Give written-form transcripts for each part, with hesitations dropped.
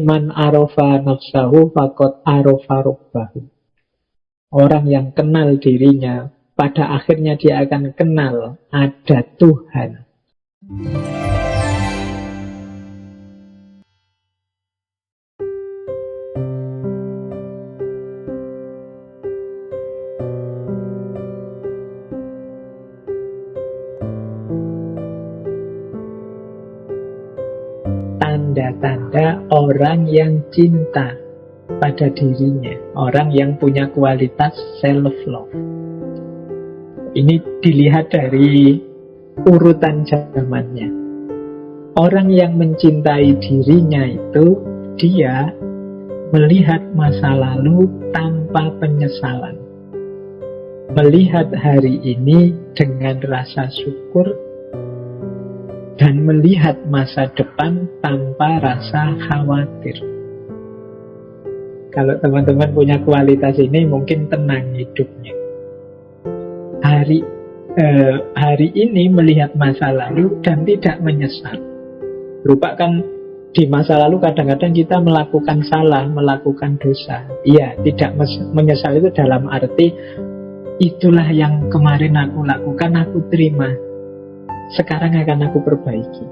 Man arofa nafsahu faqad arofa rabbahu. Orang yang kenal dirinya, pada akhirnya dia akan kenal ada Tuhan. Tanda-tanda orang yang cinta pada dirinya, orang yang punya kualitas self-love. Ini dilihat dari urutan zamannya. Orang yang mencintai dirinya itu, dia melihat masa lalu tanpa penyesalan. Melihat hari ini dengan rasa syukur, dan melihat masa depan tanpa rasa khawatir. Kalau teman-teman punya kualitas ini, mungkin tenang hidupnya. Hari ini melihat masa lalu dan tidak menyesal. Lupa kan di masa lalu kadang-kadang kita melakukan salah, melakukan dosa. Iya, tidak menyesal itu dalam arti itulah yang kemarin aku lakukan, aku terima. Sekarang akan aku perbaiki.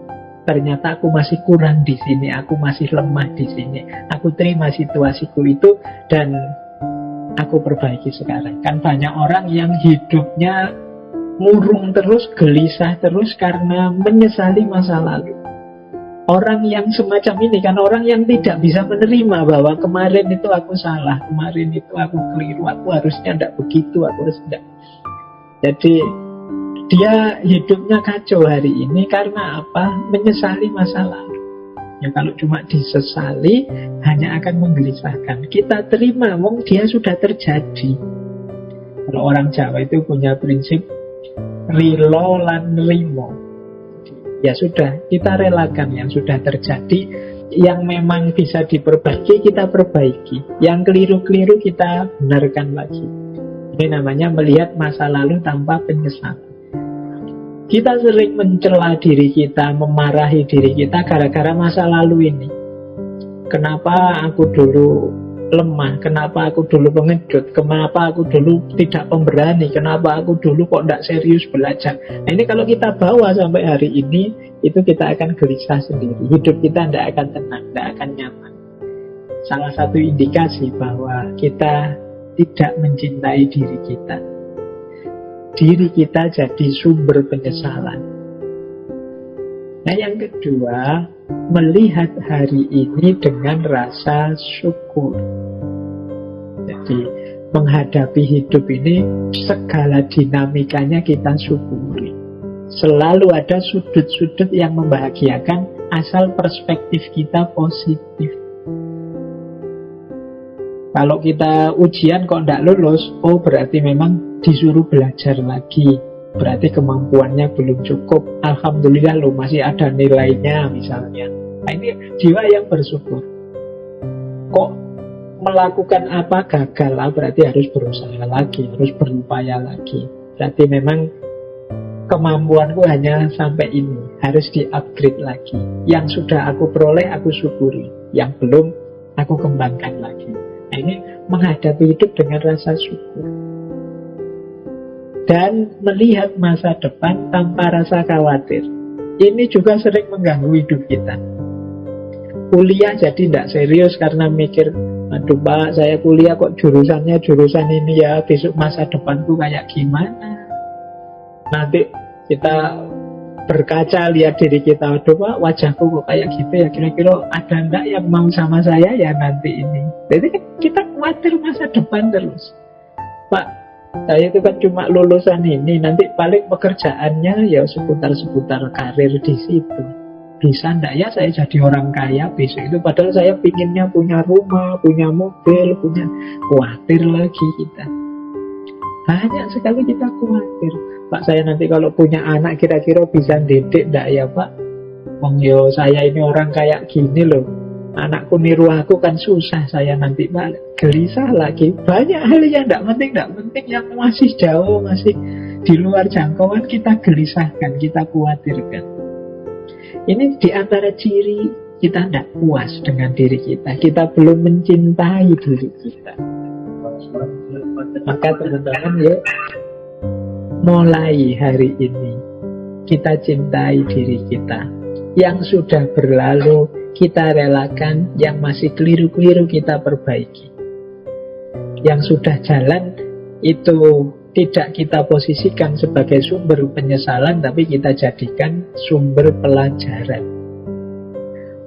Ternyata aku masih kurang di sini, aku masih lemah di sini. Aku terima situasiku itu dan aku perbaiki sekarang. Kan banyak orang yang hidupnya murung terus, gelisah terus karena menyesali masa lalu. Orang yang semacam ini kan orang yang tidak bisa menerima bahwa kemarin itu aku salah, kemarin itu aku keliru, aku harusnya tidak begitu, aku harus tidak. Jadi dia hidupnya kacau hari ini karena apa? Menyesali masa lalu. Ya kalau cuma disesali hanya akan menggelisahkan. Kita terima, wong dia sudah terjadi. Kalau orang Jawa itu punya prinsip rilo lan rimo. Ya sudah, kita relakan yang sudah terjadi. Yang memang bisa diperbaiki, kita perbaiki. Yang keliru-keliru kita benarkan lagi. Ini namanya melihat masa lalu tanpa penyesalan. Kita sering mencela diri kita, memarahi diri kita gara-gara masa lalu ini. Kenapa aku dulu lemah? Kenapa aku dulu pengecut? Kenapa aku dulu tidak pemberani? Kenapa aku dulu kok tidak serius belajar? Nah ini kalau kita bawa sampai hari ini, itu kita akan gelisah sendiri. Hidup kita tidak akan tenang, tidak akan nyaman. Salah satu indikasi bahwa kita tidak mencintai diri kita. Diri kita jadi sumber penyesalan. Nah yang kedua, melihat hari ini dengan rasa syukur. Jadi menghadapi hidup ini segala dinamikanya kita syukuri. Selalu ada sudut-sudut yang membahagiakan asal perspektif kita positif. Kalau kita ujian kok tidak lulus, oh berarti memang disuruh belajar lagi. Berarti kemampuannya belum cukup. Alhamdulillah loh masih ada nilainya misalnya. Nah ini jiwa yang bersyukur. Kok melakukan apa gagal, berarti harus berusaha lagi, harus berupaya lagi. Berarti memang kemampuanku hanya sampai ini, harus di-upgrade lagi. Yang sudah aku peroleh aku syukuri, yang belum aku kembangkan lagi. Nah ini menghadapi hidup dengan rasa syukur. Dan melihat masa depan tanpa rasa khawatir. Ini juga sering mengganggu hidup kita. Kuliah jadi tidak serius karena mikir, aduh Pak, saya kuliah kok jurusannya jurusan ini ya, besok masa depanku kayak gimana. Nanti kita berkaca lihat diri kita, aduh Pak, wajahku kok kayak gitu ya, kira-kira ada enggak yang mau sama saya ya nanti ini. Jadi kita khawatir masa depan terus. Pak, saya itu kan cuma lulusan ini, nanti paling pekerjaannya ya seputar-seputar karir di situ. Bisa enggak ya saya jadi orang kaya besok itu, padahal saya pinginnya punya rumah, punya mobil, punya. Khawatir lagi kita. Banyak sekali kita khawatir. Pak, saya nanti kalau punya anak kira-kira bisa didik enggak ya Pak? Wong yo saya ini orang kayak gini loh. Anakku niru aku kan susah, saya nanti Pak gelisah lagi. Banyak hal yang tidak penting yang masih jauh, masih di luar jangkauan kita gelisahkan, kita khawatirkan. Ini di antara ciri kita tidak puas dengan diri kita. Kita belum mencintai diri kita. Maka teman-teman, yuk mulai hari ini kita cintai diri kita. Yang sudah berlalu kita relakan, yang masih keliru-keliru kita perbaiki. Yang sudah jalan itu tidak kita posisikan sebagai sumber penyesalan, tapi kita jadikan sumber pelajaran.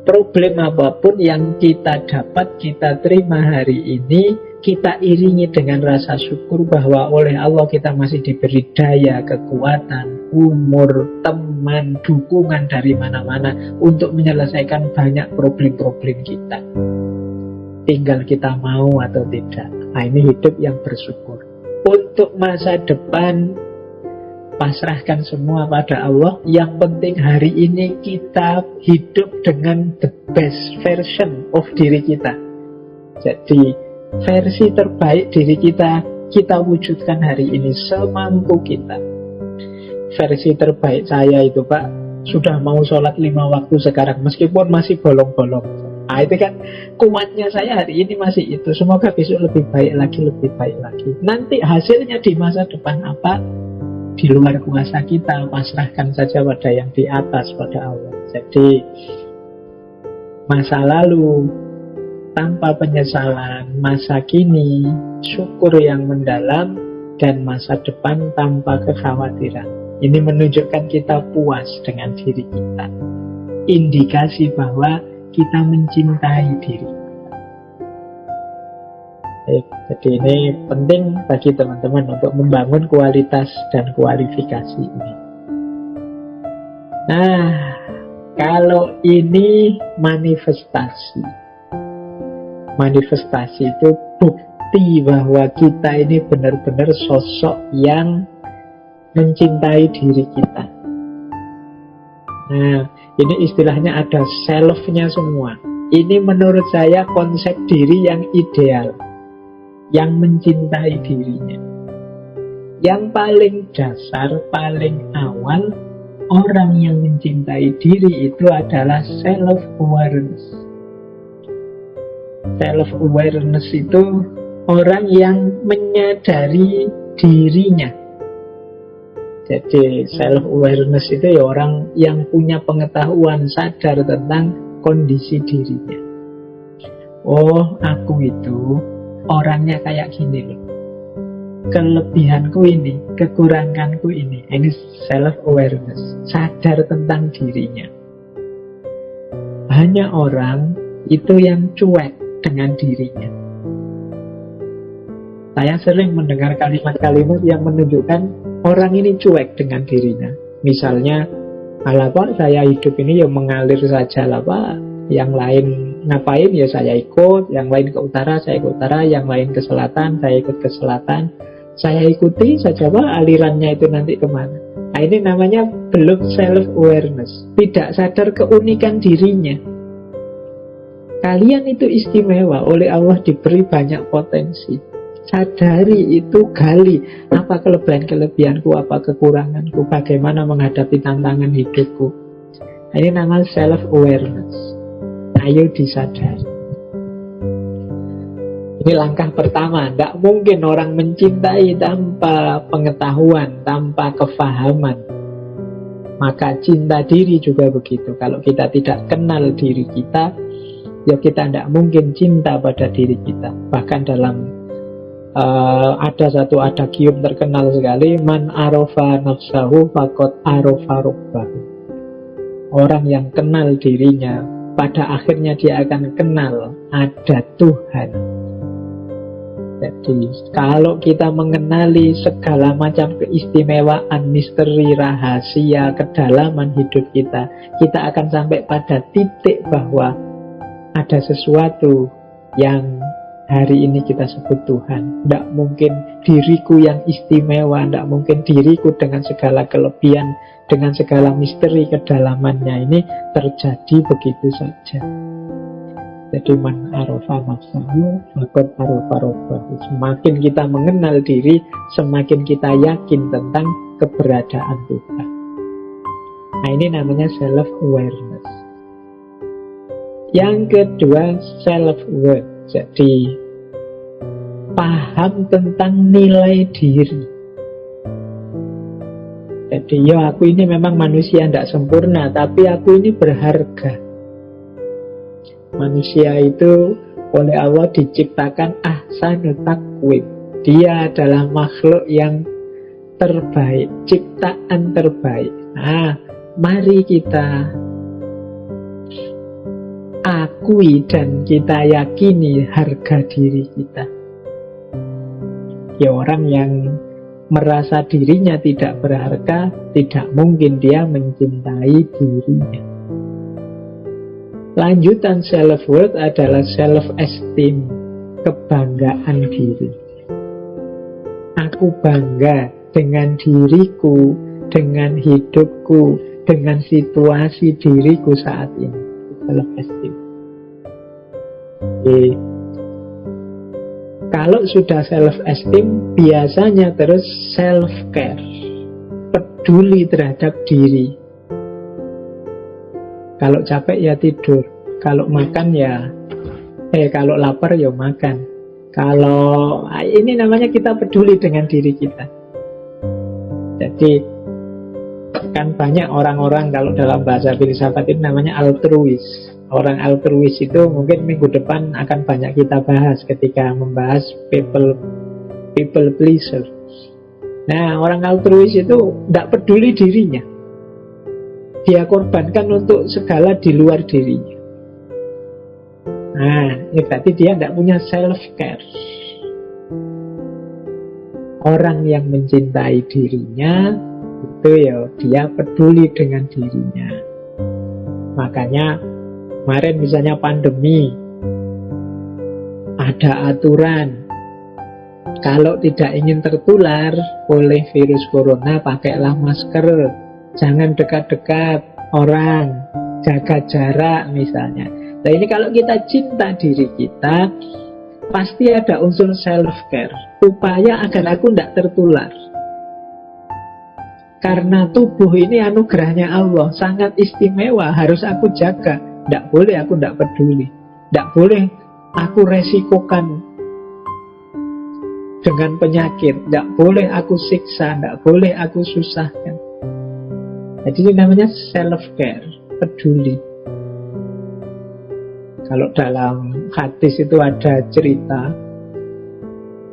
Problem apapun yang kita dapat, kita terima hari ini, kita iringi dengan rasa syukur bahwa oleh Allah kita masih diberi daya, kekuatan, umur, teman, dukungan dari mana-mana untuk menyelesaikan banyak problem-problem kita. Tinggal kita mau atau tidak. Nah, ini hidup yang bersyukur. Untuk masa depan, pasrahkan semua pada Allah. Yang penting hari ini kita hidup dengan the best version of diri kita. Jadi versi terbaik diri kita wujudkan hari ini semampu kita. Versi terbaik saya itu, Pak, sudah mau sholat 5 waktu sekarang, meskipun masih bolong-bolong. Nah, itu kan kuatnya saya hari ini masih itu. Semoga besok lebih baik lagi, lebih baik lagi. Nanti hasilnya di masa depan apa? Di luar kuasa kita, pasrahkan saja pada yang di atas, pada Allah. Jadi masa lalu tanpa penyesalan, masa kini syukur yang mendalam, dan masa depan tanpa kekhawatiran. Ini menunjukkan kita puas dengan diri kita. Indikasi bahwa kita mencintai diri. Jadi ini penting bagi teman-teman untuk membangun kualitas dan kualifikasi ini. Nah, kalau ini manifestasi. Manifestasi itu bukti bahwa kita ini benar-benar sosok yang mencintai diri kita. Nah, ini istilahnya ada self-nya semua. Ini menurut saya konsep diri yang ideal, yang mencintai dirinya. Yang paling dasar, paling awal, orang yang mencintai diri itu adalah self-awareness. Self-awareness itu orang yang menyadari dirinya. Jadi self-awareness itu ya orang yang punya pengetahuan, sadar tentang kondisi dirinya. Oh, aku itu orangnya kayak gini loh. Kelebihanku ini, kekuranganku ini. Ini self-awareness, sadar tentang dirinya. Banyak orang itu yang cuek dengan dirinya. Saya sering mendengar kalimat-kalimat yang menunjukkan orang ini cuek dengan dirinya. Misalnya, alah Pak, saya hidup ini ya mengalir saja lah Pak. Yang lain ngapain ya saya ikut. Yang lain ke utara, saya ke utara. Yang lain ke selatan, saya ikut ke selatan. Saya ikuti saja Pak, alirannya itu nanti kemana. Nah, ini namanya belum self-awareness. Tidak sadar keunikan dirinya. Kalian itu istimewa, oleh Allah diberi banyak potensi. Sadari itu, gali apa kelebihan-kelebihanku, apa kekuranganku, bagaimana menghadapi tantangan hidupku. Ini namanya self-awareness. Ayo disadari. Ini langkah pertama. Tidak mungkin orang mencintai tanpa pengetahuan, tanpa kefahaman. Maka cinta diri juga begitu. Kalau kita tidak kenal diri kita, ya kita tidak mungkin cinta pada diri kita. Bahkan dalam ada satu adagium terkenal sekali, man arofa nafsahu faqad arofa rabbahu. Orang yang kenal dirinya, pada akhirnya dia akan kenal ada Tuhan. Jadi kalau kita mengenali segala macam keistimewaan, misteri, rahasia, kedalaman hidup kita, kita akan sampai pada titik bahwa ada sesuatu yang hari ini kita sebut Tuhan. Tidak mungkin diriku yang istimewa, tidak mungkin diriku dengan segala kelebihan, dengan segala misteri kedalamannya ini terjadi begitu saja. Jadi man arofa nafsahu faqad arofa rabbahu. Semakin kita mengenal diri, semakin kita yakin tentang keberadaan Tuhan. Nah, ini namanya self-awareness. Yang kedua, self-worth. Jadi, paham tentang nilai diri. Jadi, ya aku ini memang manusia tidak sempurna, tapi aku ini berharga. Manusia itu oleh Allah diciptakan ahsanut taqwim. Dia adalah makhluk yang terbaik, ciptaan terbaik. Nah, mari kita akui dan kita yakini harga diri kita. Ya, orang yang merasa dirinya tidak berharga, tidak mungkin dia mencintai dirinya. Lanjutan self-worth adalah self-esteem, kebanggaan diri. Aku bangga dengan diriku, dengan hidupku, dengan situasi diriku saat ini. Self-esteem. Jadi, kalau sudah self-esteem, biasanya terus self-care, peduli terhadap diri. Kalau capek ya tidur, kalau makan ya, kalau lapar ya makan. Kalau ini namanya kita peduli dengan diri kita. Jadi kan banyak orang-orang kalau dalam bahasa filsafat itu namanya altruis. Orang altruis itu mungkin minggu depan akan banyak kita bahas ketika membahas people pleaser. Nah, orang altruis itu tidak peduli dirinya. Dia korbankan untuk segala di luar dirinya. Nah, ini berarti dia tidak punya self-care. Orang yang mencintai dirinya itu ya dia peduli dengan dirinya. Makanya kemarin misalnya pandemi, ada aturan kalau tidak ingin tertular oleh virus corona, pakailah masker, jangan dekat-dekat orang, jaga jarak misalnya. Nah, ini kalau kita cinta diri kita, pasti ada unsur self-care, upaya agar aku tidak tertular. Karena tubuh ini anugerahnya Allah, sangat istimewa, harus aku jaga. Tidak boleh aku tidak peduli, tidak boleh aku resikokan dengan penyakit, tidak boleh aku siksa, tidak boleh aku susahkan. Jadi ini namanya self-care, peduli. Kalau dalam hadis itu ada cerita,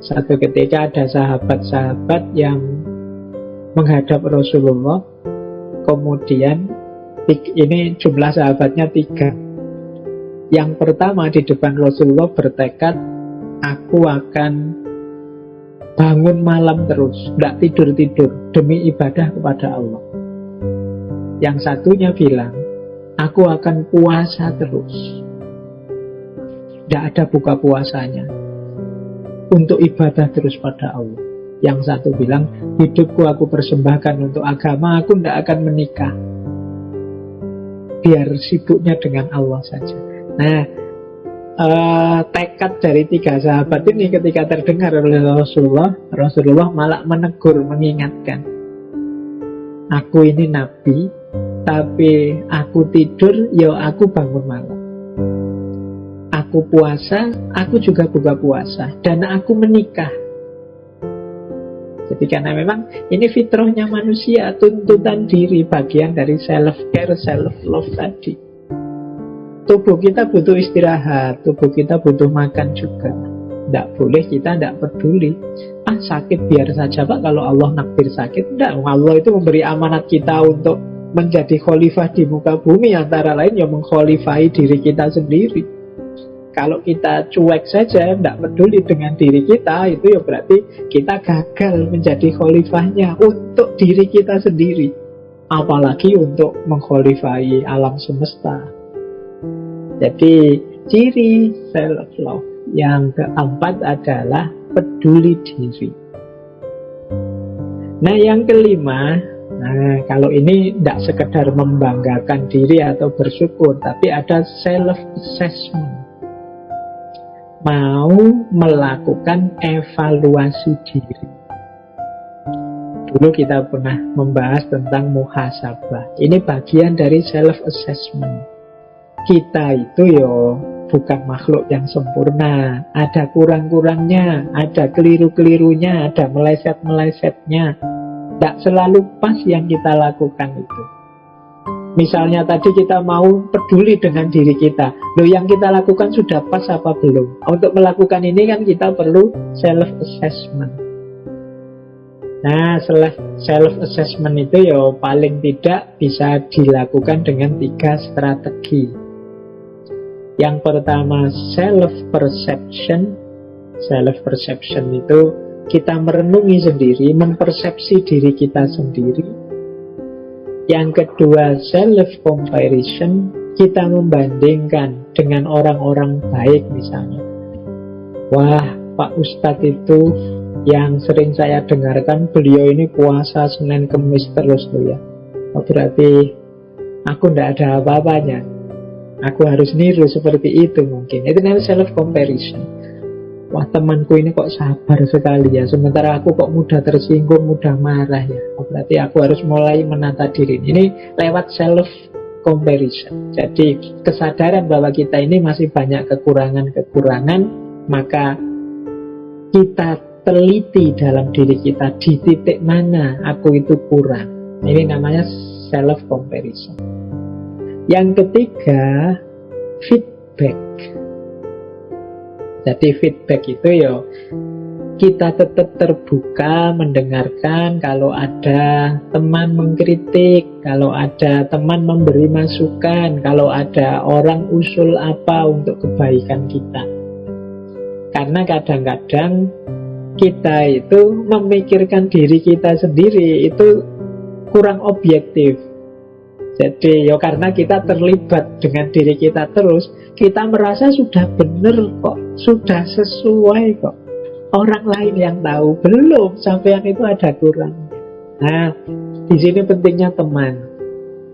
satu ketika ada sahabat-sahabat yang menghadap Rasulullah. Kemudian ini jumlah sahabatnya 3. Yang pertama di depan Rasulullah bertekad, aku akan bangun malam terus, tidak tidur-tidur, demi ibadah kepada Allah. Yang satunya bilang, aku akan puasa terus, tidak ada buka puasanya, untuk ibadah terus pada Allah. Yang satu bilang, hidupku aku persembahkan untuk agama, aku tidak akan menikah, biar sibuknya dengan Allah saja. Nah, tekad dari 3 sahabat ini ketika terdengar oleh Rasulullah malah menegur, mengingatkan, aku ini nabi, tapi aku tidur, ya aku bangun malam. Aku puasa, aku juga buka puasa. Dan aku menikah. Jadi karena memang ini fitrahnya manusia, tuntutan diri, bagian dari self-care, self-love tadi. Tubuh kita butuh istirahat, tubuh kita butuh makan juga. Tidak boleh kita tidak peduli. Sakit biar saja Pak, kalau Allah nakdir sakit. Tidak, Allah itu memberi amanat kita untuk menjadi khalifah di muka bumi, antara lain yang mengkhalifahi diri kita sendiri. Kalau kita cuek saja, tidak peduli dengan diri kita, itu ya berarti kita gagal menjadi khalifahnya untuk diri kita sendiri, apalagi untuk mengkhalifahi alam semesta. Jadi ciri self-love yang keempat adalah peduli diri. Nah, yang kelima, kalau ini tidak sekedar membanggakan diri atau bersyukur, tapi ada self-assessment. Mau melakukan evaluasi diri. Dulu kita pernah membahas tentang muhasabah. Ini bagian dari self-assessment. kita itu bukan makhluk yang sempurna. Ada kurang-kurangnya, ada keliru-kelirunya, ada meleset-melesetnya. Tidak selalu pas yang kita lakukan itu. Misalnya tadi kita mau peduli dengan diri kita. Loh, yang kita lakukan sudah pas apa belum? Untuk melakukan ini kan kita perlu self-assessment. Nah, self-assessment itu paling tidak bisa dilakukan dengan 3 strategi. Yang pertama, self-perception. Self-perception itu kita merenungi sendiri, mempersepsi diri kita sendiri. Yang kedua, self-comparison. Kita membandingkan dengan orang-orang baik misalnya. Wah, Pak Ustadz itu yang sering saya dengarkan, beliau ini puasa Senin Kemis terus tuh ya. Oh, berarti aku tidak ada apa-apanya. Aku harus niru seperti itu mungkin. Itu namanya self-comparison. Wah, temanku ini kok sabar sekali ya, sementara aku kok mudah tersinggung, mudah marah ya. Oh, berarti aku harus mulai menata diri. Ini lewat self-comparison. Jadi kesadaran bahwa kita ini masih banyak kekurangan-kekurangan, maka kita teliti dalam diri kita di titik mana aku itu kurang. Ini namanya self-comparison. Yang ketiga, feedback. Jadi feedback itu kita tetap terbuka mendengarkan kalau ada teman mengkritik, kalau ada teman memberi masukan, kalau ada orang usul apa untuk kebaikan kita. Karena kadang-kadang kita itu memikirkan diri kita sendiri itu kurang objektif. Jadi karena kita terlibat dengan diri kita terus, kita merasa sudah benar kok, sudah sesuai kok. Orang lain yang tahu belum, sampean itu ada kurang. Nah, di sini pentingnya teman.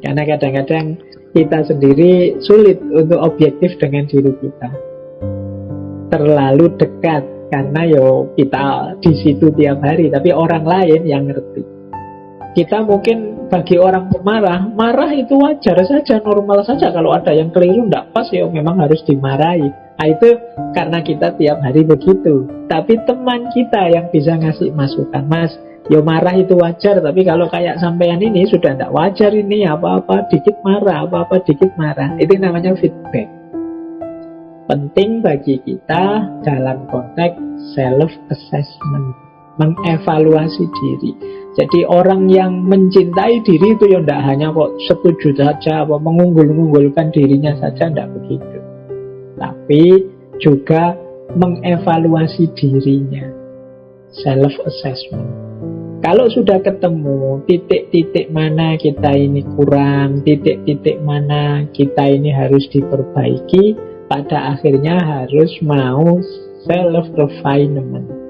Karena kadang-kadang kita sendiri sulit untuk objektif dengan diri kita. Terlalu dekat karena kita di situ tiap hari, tapi orang lain yang ngerti. Kita mungkin bagi orang pemarah, marah itu wajar saja, normal saja. Kalau ada yang keliru, tidak pas, memang harus dimarahi. Nah, itu karena kita tiap hari begitu. Tapi teman kita yang bisa ngasih masukan, Mas, marah itu wajar, tapi kalau kayak sampean ini sudah tidak wajar ini, apa-apa dikit marah, apa-apa dikit marah. Itu namanya feedback. Penting bagi kita dalam konteks self-assessment, mengevaluasi diri. Jadi orang yang mencintai diri itu tidak hanya kok setuju saja, mengunggul-unggulkan dirinya saja, tidak begitu. Tapi juga mengevaluasi dirinya, self-assessment. Kalau sudah ketemu titik-titik mana kita ini kurang, titik-titik mana kita ini harus diperbaiki, pada akhirnya harus mau self-refinement.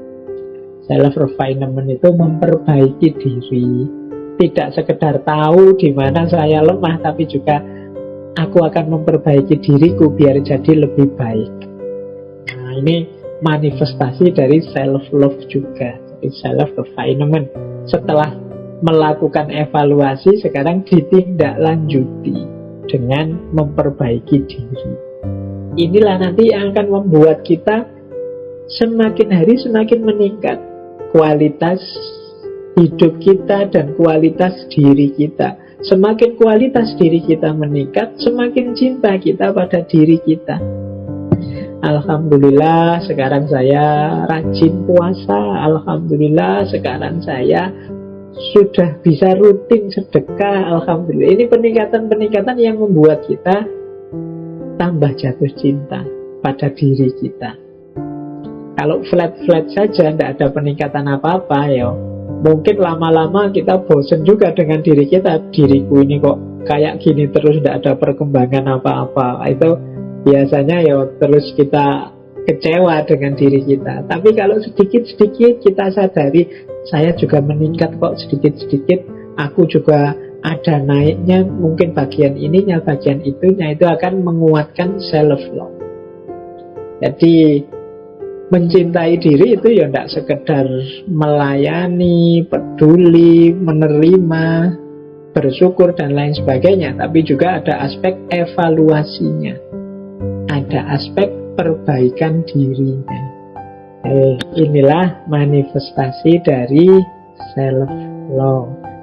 Self-refinement itu memperbaiki diri. Tidak sekedar tahu di mana saya lemah, tapi juga aku akan memperbaiki diriku biar jadi lebih baik. Nah, ini manifestasi dari self-love juga. Jadi self-refinement. Setelah melakukan evaluasi, sekarang ditindaklanjuti dengan memperbaiki diri. Inilah nanti yang akan membuat kita semakin hari semakin meningkat kualitas hidup kita dan kualitas diri kita. Semakin kualitas diri kita meningkat, semakin cinta kita pada diri kita. Alhamdulillah sekarang saya rajin puasa. Alhamdulillah sekarang saya sudah bisa rutin sedekah. Alhamdulillah. Ini peningkatan-peningkatan yang membuat kita tambah jatuh cinta pada diri kita. Kalau flat-flat saja, tidak ada peningkatan apa-apa, mungkin lama-lama kita bosen juga dengan diri kita. Diriku ini kok kayak gini terus, tidak ada perkembangan apa-apa. Itu biasanya terus kita kecewa dengan diri kita. Tapi kalau sedikit-sedikit kita sadari, saya juga meningkat kok sedikit-sedikit, aku juga ada naiknya, mungkin bagian ininya, bagian itunya, itu akan menguatkan self-love. Jadi mencintai diri itu tidak sekedar melayani, peduli, menerima, bersyukur dan lain sebagainya, tapi juga ada aspek evaluasinya, ada aspek perbaikan dirinya. Inilah manifestasi dari self love.